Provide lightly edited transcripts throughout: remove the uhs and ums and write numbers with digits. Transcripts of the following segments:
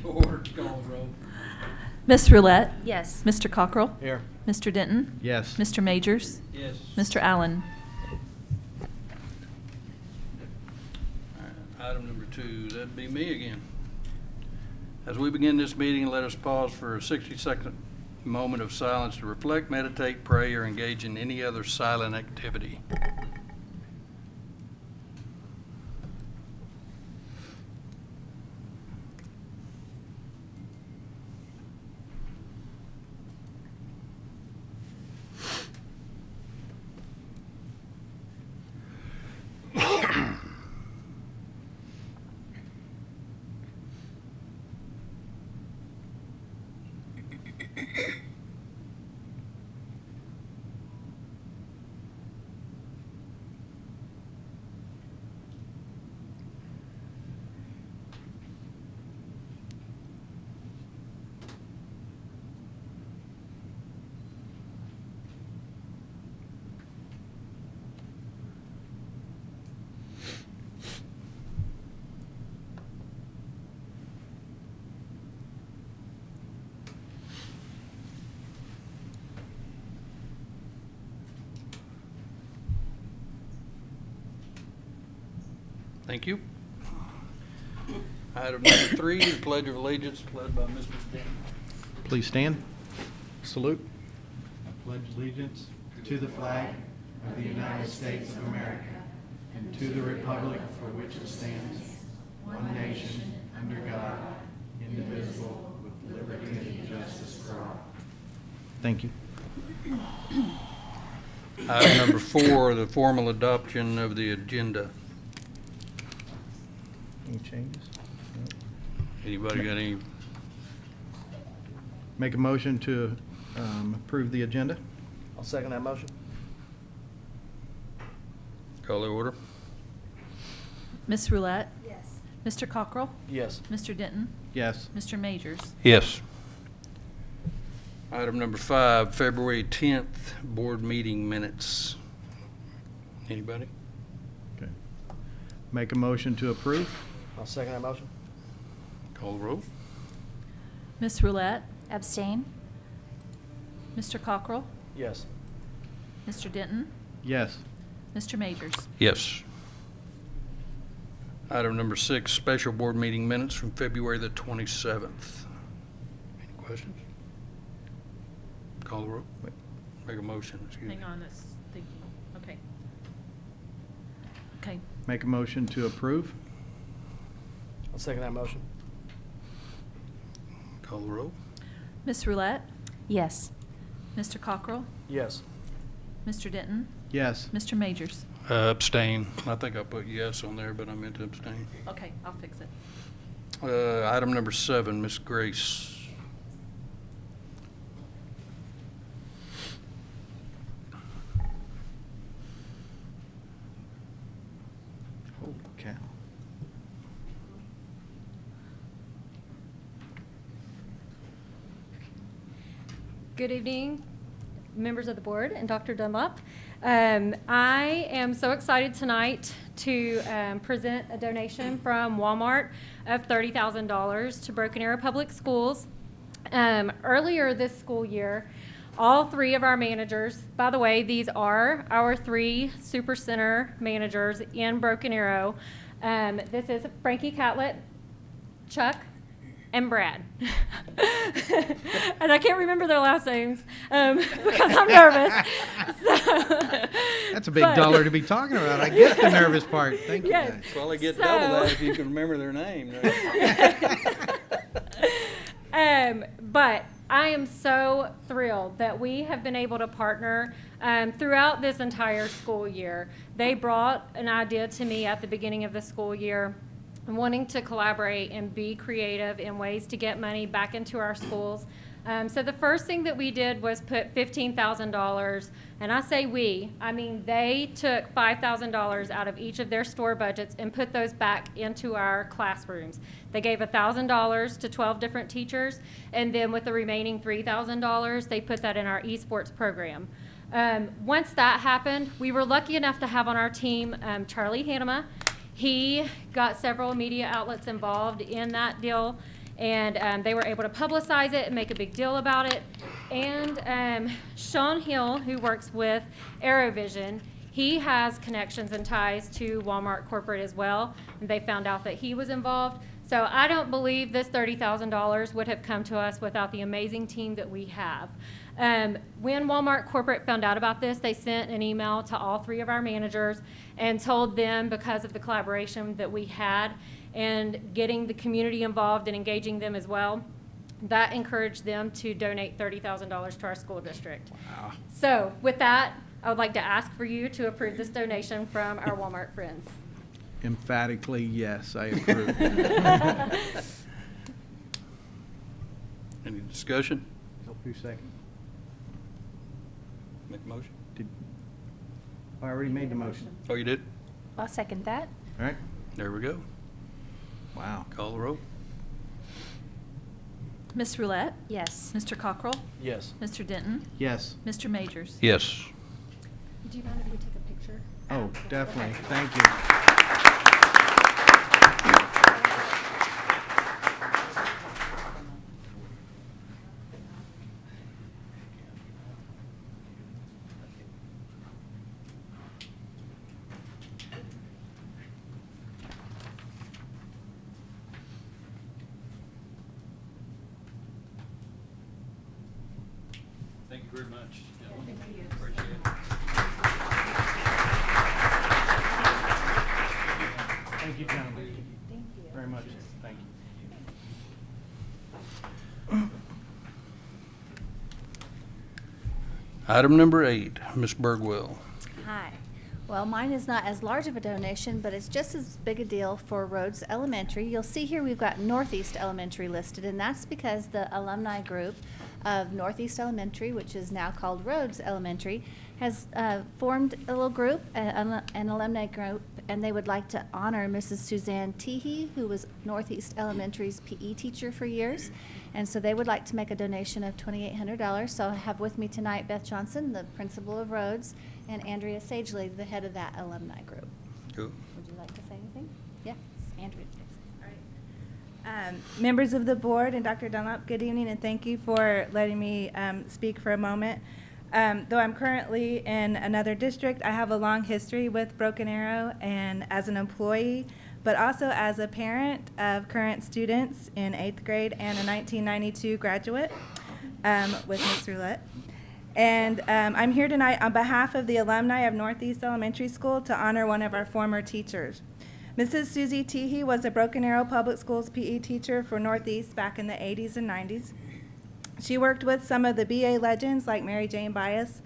Order, call roll. Ms. Roulette? Yes. Mr. Cockrell? Here. Mr. Denton? Yes. Mr. Majors? Yes. Mr. Allen? Item number 2, that'd be me again. As we begin this meeting, let us pause for a 60-second moment of silence to reflect, meditate, pray, or engage in any other silent activity. Thank you. Item number 3, the Pledge of Allegiance, led by Mr. Denton. Please stand. Salute. I pledge allegiance to the flag of the United States of America and to the republic for which it stands, one nation, under God, indivisible, with liberty and justice for all. Thank you. Item number 4, the formal adoption of the agenda. Any changes? Anybody got any? Make a motion to approve the agenda. I'll second that motion. Call the order. Ms. Roulette? Yes. Mr. Cockrell? Yes. Mr. Denton? Yes. Mr. Majors? Yes. Item number 5, February 10th, board meeting minutes. Anybody? Okay. Make a motion to approve. I'll second that motion. Call the roll. Ms. Roulette? Abstain? Mr. Cockrell? Yes. Mr. Denton? Yes. Mr. Majors? Yes. Item number 6, special board meeting minutes from February the 27th. Any questions? Call the roll. Wait, make a motion, excuse me. Hang on, that's thinking. Okay. Okay. Make a motion to approve. I'll second that motion. Call the roll. Ms. Roulette? Yes. Mr. Cockrell? Yes. Mr. Denton? Yes. Mr. Majors? Abstain. I think I put yes on there, but I meant to abstain. Okay, I'll fix it. Item number 7, Ms. Grace. Holy cow. Good evening, members of the board and Dr. Dunlop. I am so excited tonight to present a donation from Walmart of $30,000 to Broken Arrow Public Schools. Earlier this school year, all 3 of our managers, by the way, these are our 3 super center managers in Broken Arrow. This is Frankie Catlett, Chuck, and Brad. And I can't remember their last names because I'm nervous. So, That's a big dollar to be talking about. I get the nervous part. Thank you, Yes. guys. Well, they get double that if you can remember their name. Right? But I am so thrilled that we have been able to partner throughout this entire school year. They brought an idea to me at the beginning of the school year, wanting to collaborate and be creative in ways to get money back into our schools. So the first thing that we did was put $15,000, and I say we, I mean they took $5,000 out of each of their store budgets and put those back into our classrooms. They gave $1,000 to 12 different teachers, and then with the remaining $3,000, they put that in our esports program. Once that happened, we were lucky enough to have on our team Charlie Hanema. He got several media outlets involved in that deal, and they were able to publicize it and make a big deal about it. And Sean Hill, who works with AeroVision, he has connections and ties to Walmart corporate as well, and they found out that he was involved. So I don't believe this $30,000 would have come to us without the amazing team that we have. When Walmart corporate found out about this, they sent an email to all 3 of our managers and told them, because of the collaboration that we had and getting the community involved and engaging them as well, that encouraged them to donate $30,000 to our school district. Wow. So with that, I would like to ask for you to approve this donation from our Walmart friends. Emphatically, yes, I approve. Any discussion? Who's second? Make a motion? I already made the motion. Oh, you did? I'll second that. All right. There we go. Wow. Call the roll. Ms. Roulette? Yes. Mr. Cockrell? Yes. Mr. Denton? Yes. Mr. Majors? Yes. Do you mind if we take a picture? Oh, definitely. Thank you. Thank you very much. Thank you. Appreciate it. Thank you, gentlemen. Thank you. Very much. Thank you. Item number 8, Ms. Bergwell. Hi. Well, mine is not as large of a donation, but it's just as big a deal for Rhodes Elementary. You'll see here we've got Northeast Elementary listed, and that's because the alumni group of Northeast Elementary, which is now called Rhodes Elementary, has formed a little group, an alumni group, and they would like to honor Mrs. Suzanne Teehee, who was Northeast Elementary's PE teacher for years. And so they would like to make a donation of $2,800. So I have with me tonight Beth Johnson, the principal of Rhodes, and Andrea Sagely, the head of that alumni group. Cool. Would you like to say anything? Yes, Andrea. Members of the board and Dr. Dunlap, good evening, and thank you for letting me speak for a moment. Though I'm currently in another district, I have a long history with Broken Arrow, and as an employee, but also as a parent of current students in 8th grade and a 1992 graduate with Ms. Roulette. And I'm here tonight on behalf of the alumni of Northeast Elementary School to honor one of our former teachers. Mrs. Susie Teehee was a Broken Arrow Public Schools PE teacher for Northeast back in the 80s and 90s. She worked with some of the BA legends like Mary Jane Bias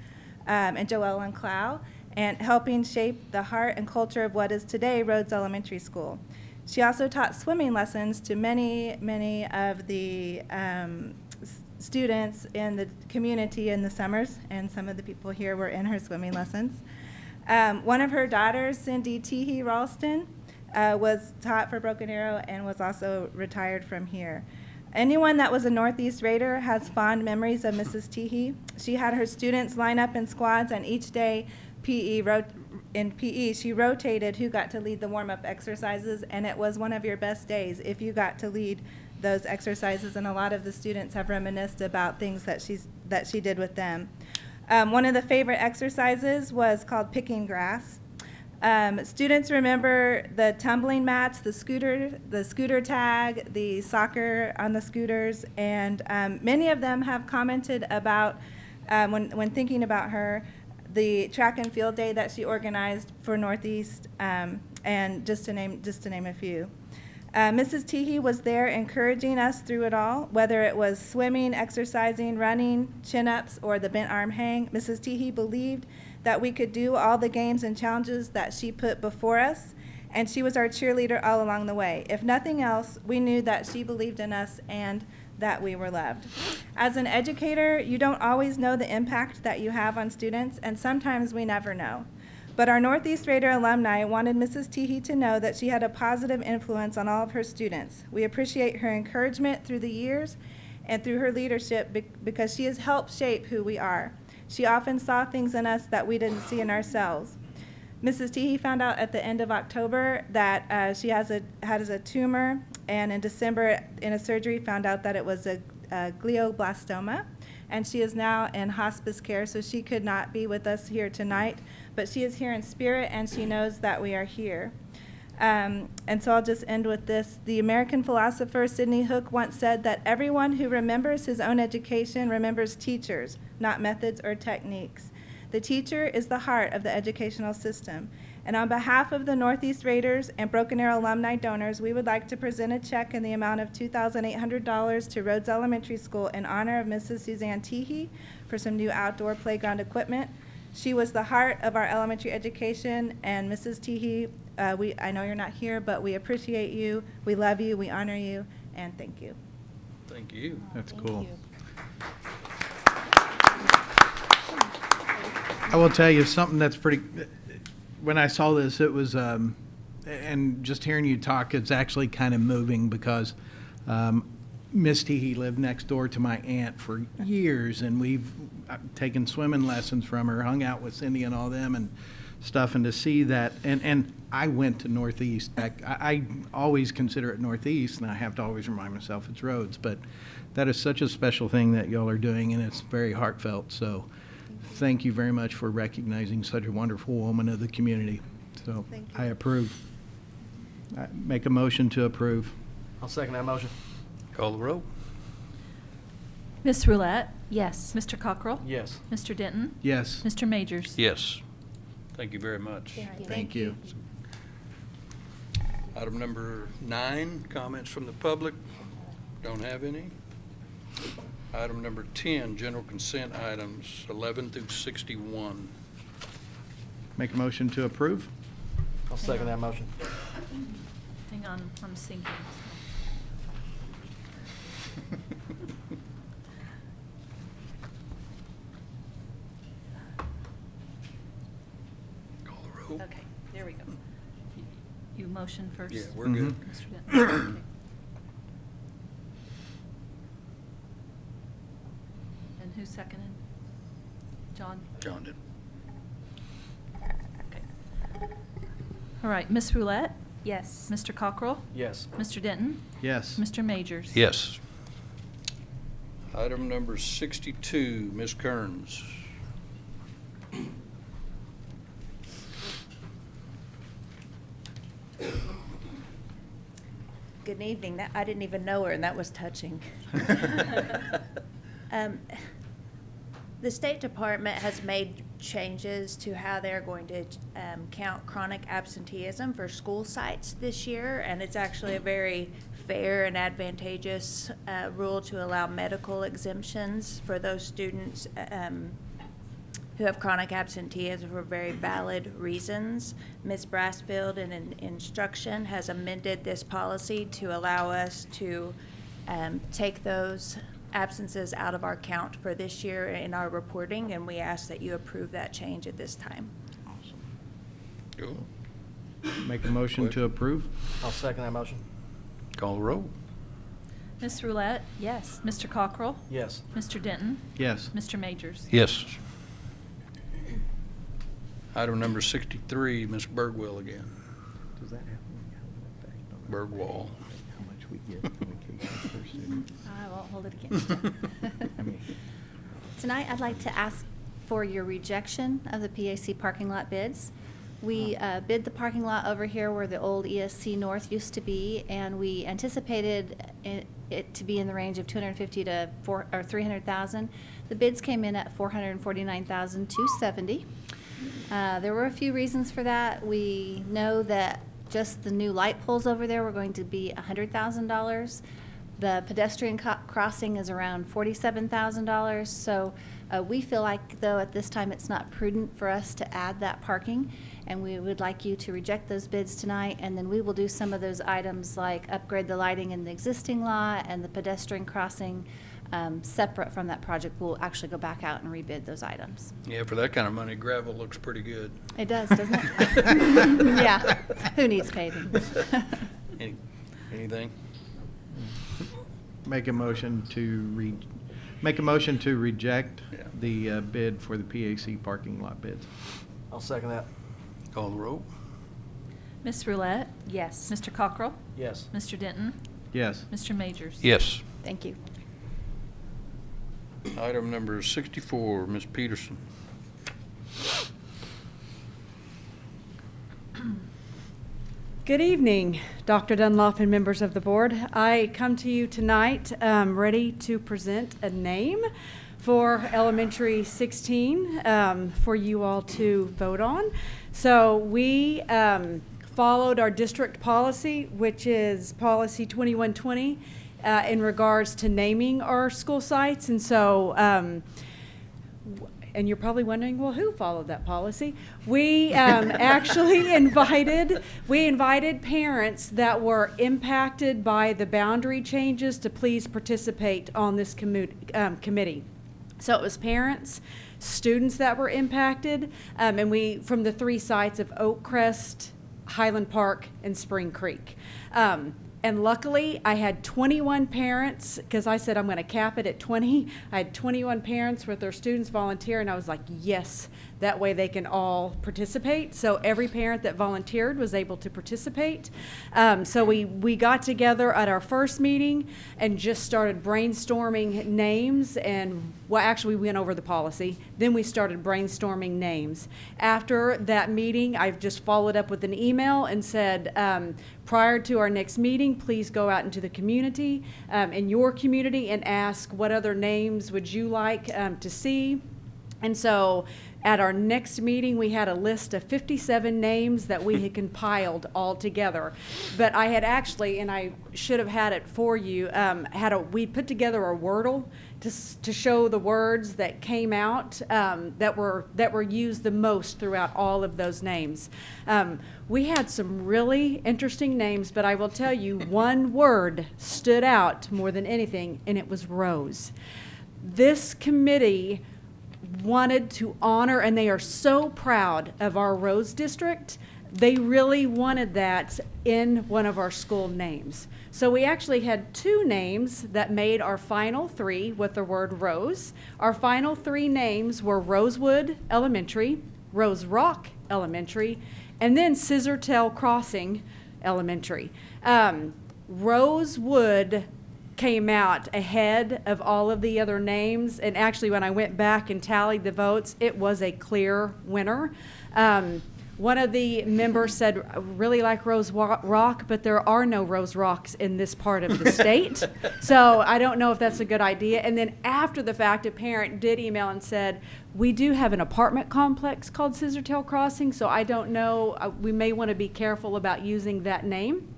and Joellen Clow, and helping shape the heart and culture of what is today Rhodes Elementary School. She also taught swimming lessons to many, many of the students in the community in the summers, and some of the people here were in her swimming lessons. One of her daughters, Cindy Teehee Ralston, was taught for Broken Arrow and was also retired from here. Anyone that was a Northeast Raider has fond memories of Mrs. Teehee. She had her students line up in squads, and each day in PE, she rotated who got to lead the warm-up exercises, and it was one of your best days if you got to lead those exercises, and a lot of the students have reminisced about things that she did with them. One of the favorite exercises was called picking grass. Students remember the tumbling mats, the scooter tag, the soccer on the scooters, and many of them have commented about, when thinking about her, the track and field day that she organized for Northeast, and just to name a few. Mrs. Teehee was there encouraging us through it all, whether it was swimming, exercising, running, chin-ups, or the bent arm hang. Mrs. Teehee believed that we could do all the games and challenges that she put before us, and she was our cheerleader all along the way. If nothing else, we knew that she believed in us and that we were loved. As an educator, you don't always know the impact that you have on students, and sometimes we never know. But our Northeast Raider alumni wanted Mrs. Teehee to know that she had a positive influence on all of her students. We appreciate her encouragement through the years and through her leadership because she has helped shape who we are. She often saw things in us that we didn't see in ourselves. Mrs. Teehee found out at the end of October that she has a tumor, and in December, in a surgery, found out that it was a glioblastoma, and she is now in hospice care, so she could not be with us here tonight, but she is here in spirit, and she knows that we are here. And so I'll just end with this. The American philosopher Sidney Hook once said that everyone who remembers his own education remembers teachers, not methods or techniques. The teacher is the heart of the educational system. And on behalf of the Northeast Raiders and Broken Arrow alumni donors, we would like to present a check in the amount of $2,800 to Rhodes Elementary School in honor of Mrs. Suzanne Teehee for some new outdoor playground equipment. She was the heart of our elementary education, and Mrs. Teehee, I know you're not here, but we appreciate you, we love you, we honor you, and thank you. Thank you. That's cool. I will tell you something that's pretty, when I saw this, it was, and just hearing you talk, it's actually kind of moving because Miss Teehee lived next door to my aunt for years, and we've taken swimming lessons from her, hung out with Cindy and all them and stuff, and to see that, and I went to Northeast. I always consider it Northeast, and I have to always remind myself it's Rhodes, but that is such a special thing that y'all are doing, and it's very heartfelt. So thank you very much for recognizing such a wonderful woman of the community. So Thank you. I approve. I make a motion to approve. I'll second that motion. Call the roll. Miss Roulette, Yes. Mr. Cockrell, Yes. Mr. Denton, Yes. Mr. Majors. Yes. Thank you very much. Thank you. Item number 9, comments from the public. Don't have any. Item number 10, general consent items 11 through 61. Make a motion to approve. I'll second that motion. Hang on, I'm syncing. Call the roll. Okay, there we go. You motion first? Yeah, we're good. Mr. Denton. Okay. And who seconded? John? John did. Okay. All right, Miss Roulette, Yes. Mr. Cockrell, Yes. Mr. Denton, Yes. Mr. Majors. Yes. Item number 62, Ms. Kearns. Good evening. I didn't even know her, and that was touching. The State Department has made changes to how they're going to count chronic absenteeism for school sites this year, and it's actually a very fair and advantageous rule to allow medical exemptions for those students who have chronic absenteeism for very valid reasons. Ms. Brassfield, in an instruction, has amended this policy to allow us to take those absences out of our count for this year in our reporting, and we ask that you approve that change at this time. Cool. Make a motion to approve. I'll second that motion. Call the roll. Miss Roulette, Yes. Mr. Cockrell, Yes. Mr. Denton, Yes. Mr. Majors. Yes. Item number 63, Ms. Bergwell again. Does that have any effect on Bergwall. how much we get in vacation per student? I won't hold it against you. I mean, Tonight, I'd like to ask for your rejection of the PAC parking lot bids. We bid the parking lot over here where the old ESC North used to be, and we anticipated it to be in the range of $250,000 to $300,000. The bids came in at $449,270. There were a few reasons for that. We know that just the new light poles over there were going to be $100,000. The pedestrian crossing is around $47,000. So we feel like, though, at this time it's not prudent for us to add that parking, and we would like you to reject those bids tonight, and then we will do some of those items like upgrade the lighting in the existing lot and the pedestrian crossing separate from that project. We'll actually go back out and rebid those items. Yeah, for that kind of money, gravel looks pretty good. It does, doesn't it? Yeah. Who needs paving? Anything? Make a motion to reject Yeah. the bid for the PAC parking lot bids. I'll second that. Call the roll. Miss Roulette, Yes. Mr. Cockrell, Yes. Mr. Denton, Yes. Mr. Majors. Yes. Thank you. Item number 64, Ms. Peterson. Good evening, Dr. Dunlop and members of the board. I come to you tonight ready to present a name for Elementary 16 for you all to vote on. So we followed our district policy, which is policy 2120, in regards to naming our school sites. And so and you're probably wondering, well, who followed that policy? We actually invited parents that were impacted by the boundary changes to please participate on this committee. So it was parents, students that were impacted, and we, from the 3 sites of Oak Crest, Highland Park, and Spring Creek. And luckily, I had 21 parents, because I said I'm going to cap it at 20. I had 21 parents with their students volunteer, and I was like, yes, that way they can all participate. So every parent that volunteered was able to participate. So we got together at our first meeting and just started brainstorming names, and well, actually we went over the policy. Then we started brainstorming names. After that meeting, I've just followed up with an email and said, prior to our next meeting, please go out into the community, in your community, and ask what other names would you like to see. And so at our next meeting, we had a list of 57 names that we had compiled all together. But I had actually, and I should have had it for you, we put together a Wordle to show the words that came out that were used the most throughout all of those names. We had some really interesting names, but I will tell you, one word stood out more than anything, and it was rose. This committee wanted to honor, and they are so proud of our Rose District. They really wanted that in one of our school names. So we actually had 2 names that made our final 3 with the word Rose. Our final 3 names were Rosewood Elementary, Rose Rock Elementary, and then Scissortail Crossing Elementary. Rosewood came out ahead of all of the other names, and actually when I went back and tallied the votes, it was a clear winner. One of the members said, I really like Rose Rock, but there are no Rose Rocks in this part of the state. So I don't know if that's a good idea. And then after the fact, a parent did email and said, we do have an apartment complex called Scissortail Crossing, so I don't know, we may want to be careful about using that name.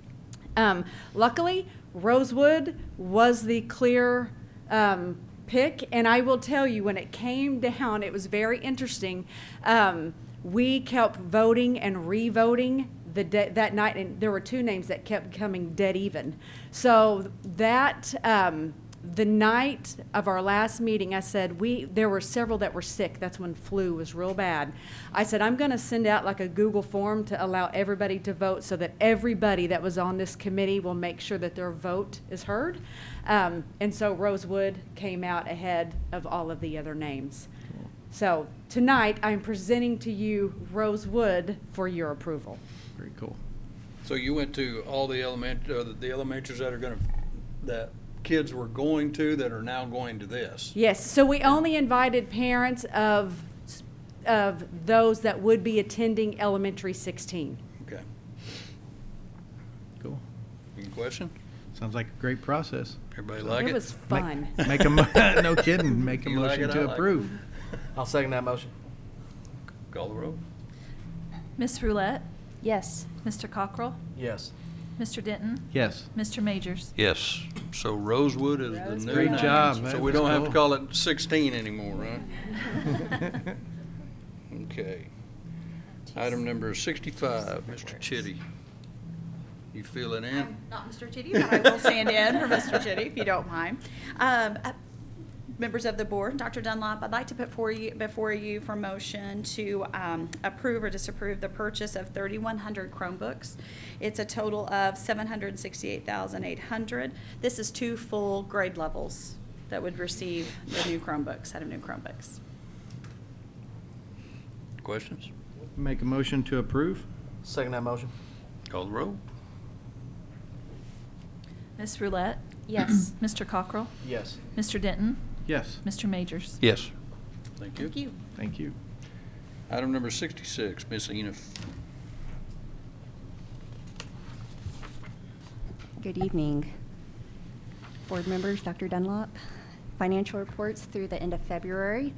Luckily, Rosewood was the clear pick, and I will tell you, when it came down, it was very interesting. We kept voting and re-voting that night, and there were 2 names that kept coming dead even. So that the night of our last meeting, I said there were several that were sick. That's when flu was real bad. I said, I'm going to send out like a Google form to allow everybody to vote, so that everybody that was on this committee will make sure that their vote is heard. And so Rosewood came out ahead of all of the other names. So tonight, I'm presenting to you Rosewood for your approval. Very cool. So you went to all the elementaries that kids were going to that are now going to this? Yes, so we only invited parents of those that would be attending Elementary 16. Okay. Cool. Any question? Sounds like a great process. Everybody like it? It was fun. Make a no kidding. Make a You like motion it, I to like it. approve. I'll second that motion. Call the roll. Miss Roulette, Yes. Mr. Cockrell, Yes. Mr. Denton, Yes. Mr. Majors. Yes. So Rosewood is the new Great name. job. So That we was don't have to cool. call it 16 anymore, right? Okay. Item number 65, Mr. Chitty. You fill it in? Not Mr. Chitty, but I will stand in for Mr. Chitty, if you don't mind. Members of the board, Dr. Dunlop, I'd like to put before you for motion to approve or disapprove the purchase of 3,100 Chromebooks. It's a total of $768,800. This is 2 full grade levels that would receive the new Chromebooks, set of new Chromebooks. Questions? Make a motion to approve? Second that motion. Call the roll. Ms. Roulette? Yes. Mr. Cockrell? Yes. Mr. Denton? Yes. Mr. Majors? Yes. Thank you. Thank you. Thank you. Item number 66, Ms. Enoff. Good evening, board members, Dr. Dunlop. Financial reports through the end of February.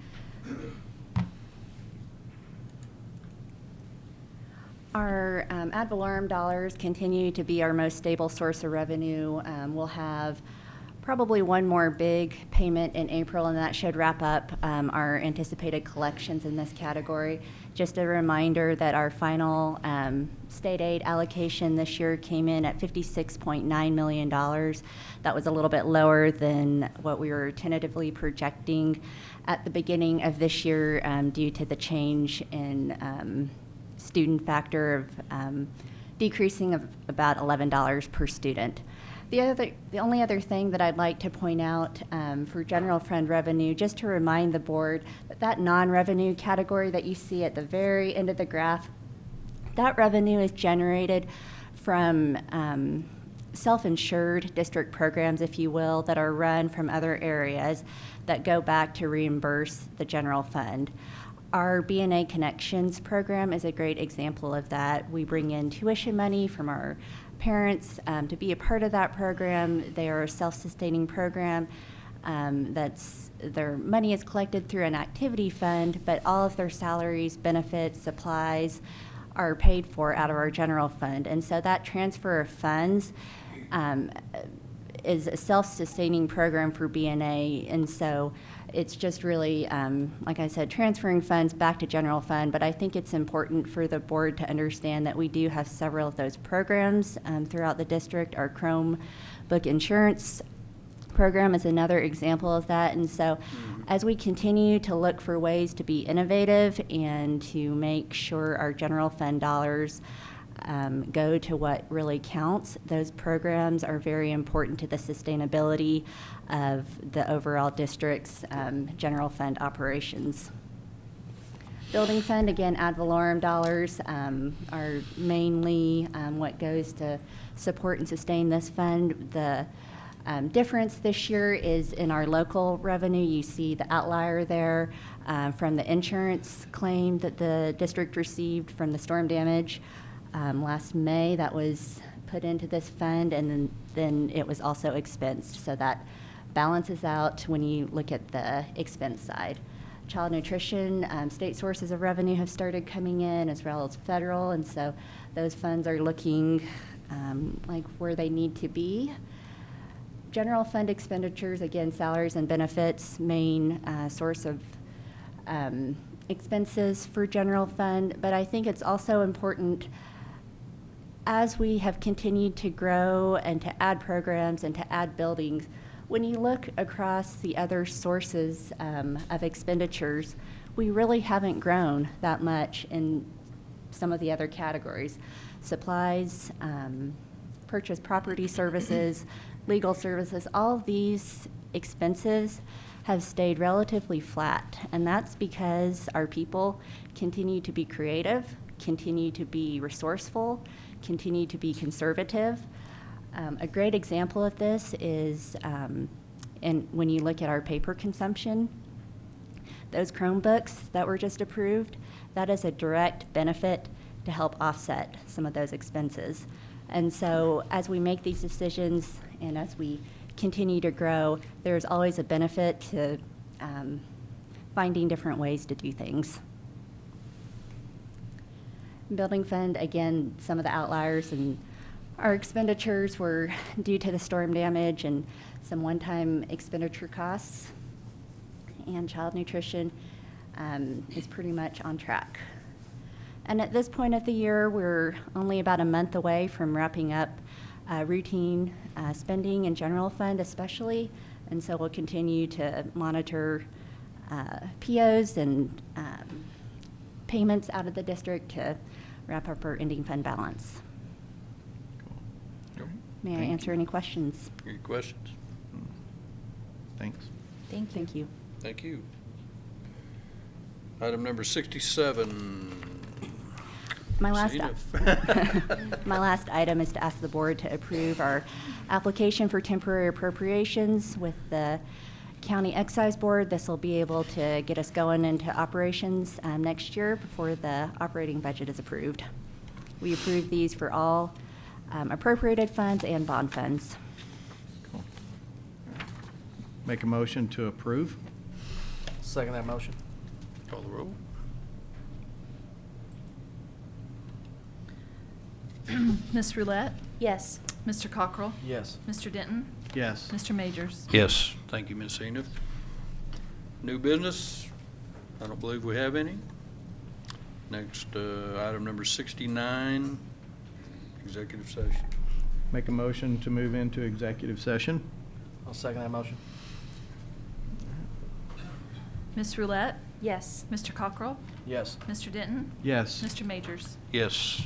Our ad valorem dollars continue to be our most stable source of revenue. We'll have probably one more big payment in April, and that should wrap up our anticipated collections in this category. Just a reminder that our final state aid allocation this year came in at $56.9 million. That was a little bit lower than what we were tentatively projecting at the beginning of this year due to the change in student factor of decreasing of about $11 per student. The only other thing that I'd like to point out for general fund revenue, just to remind the board that non-revenue category that you see at the very end of the graph, that revenue is generated from self-insured district programs, if you will, that are run from other areas that go back to reimburse the general fund. Our BNA Connections program is a great example of that. We bring in tuition money from our parents to be a part of that program. They are a self-sustaining program. Their money is collected through an activity fund, but all of their salaries, benefits, supplies are paid for out of our general fund. And so that transfer of funds is a self-sustaining program for BNA. And so it's just really, like I said, transferring funds back to general fund, but I think it's important for the board to understand that we do have several of those programs throughout the district. Our Chromebook insurance program is another example of that, and so as we continue to look for ways to be innovative and to make sure our general fund dollars go to what really counts, those programs are very important to the sustainability of the overall district's general fund operations. Building fund, again, ad valorem dollars are mainly what goes to support and sustain this fund. The difference this year is in our local revenue. You see the outlier there from the insurance claim that the district received from the storm damage last May. That was put into this fund, and then it was also expensed. So that balances out when you look at the expense side. Child nutrition, state sources of revenue have started coming in as well as federal, and so those funds are looking like where they need to be. General fund expenditures, again, salaries and benefits, main source of expenses for general fund, but I think it's also important as we have continued to grow and to add programs and to add buildings. When you look across the other sources of expenditures, we really haven't grown that much in some of the other categories. Supplies, purchase property services, legal services, all of these expenses have stayed relatively flat, and that's because our people continue to be creative, continue to be resourceful, continue to be conservative. A great example of this is when you look at our paper consumption, those Chromebooks that were just approved, that is a direct benefit to help offset some of those expenses. And so as we make these decisions and as we continue to grow, there's always a benefit to finding different ways to do things. Building fund, again, some of the outliers and our expenditures were due to the storm damage and some one-time expenditure costs. And child nutrition is pretty much on track. And at this point of the year, we're only about a month away from wrapping up routine spending in general fund especially. And so we'll continue to monitor POs and payments out of the district to wrap up our ending fund balance. Cool. May I Thank answer you. any questions? Any questions? Thanks. Thank you. Thank you. Item number 67, My last, Enough. my last item is to ask the board to approve our application for temporary appropriations with the County Excise Board. This will be able to get us going into operations next year before the operating budget is approved. We approve these for all appropriated funds and bond funds. Cool. Make a motion to approve. Second that motion. Call the roll. Ms. Roulette, Yes. Mr. Cockrell, Yes. Mr. Denton, Yes. Mr. Majors. Yes, thank you, Ms. Enoff. New business? I don't believe we have any. Next, item number 69, executive session. Make a motion to move into executive session. I'll second that motion. Ms. Roulette, Yes. Mr. Cockrell, Yes. Mr. Denton, Yes. Mr. Majors. Yes.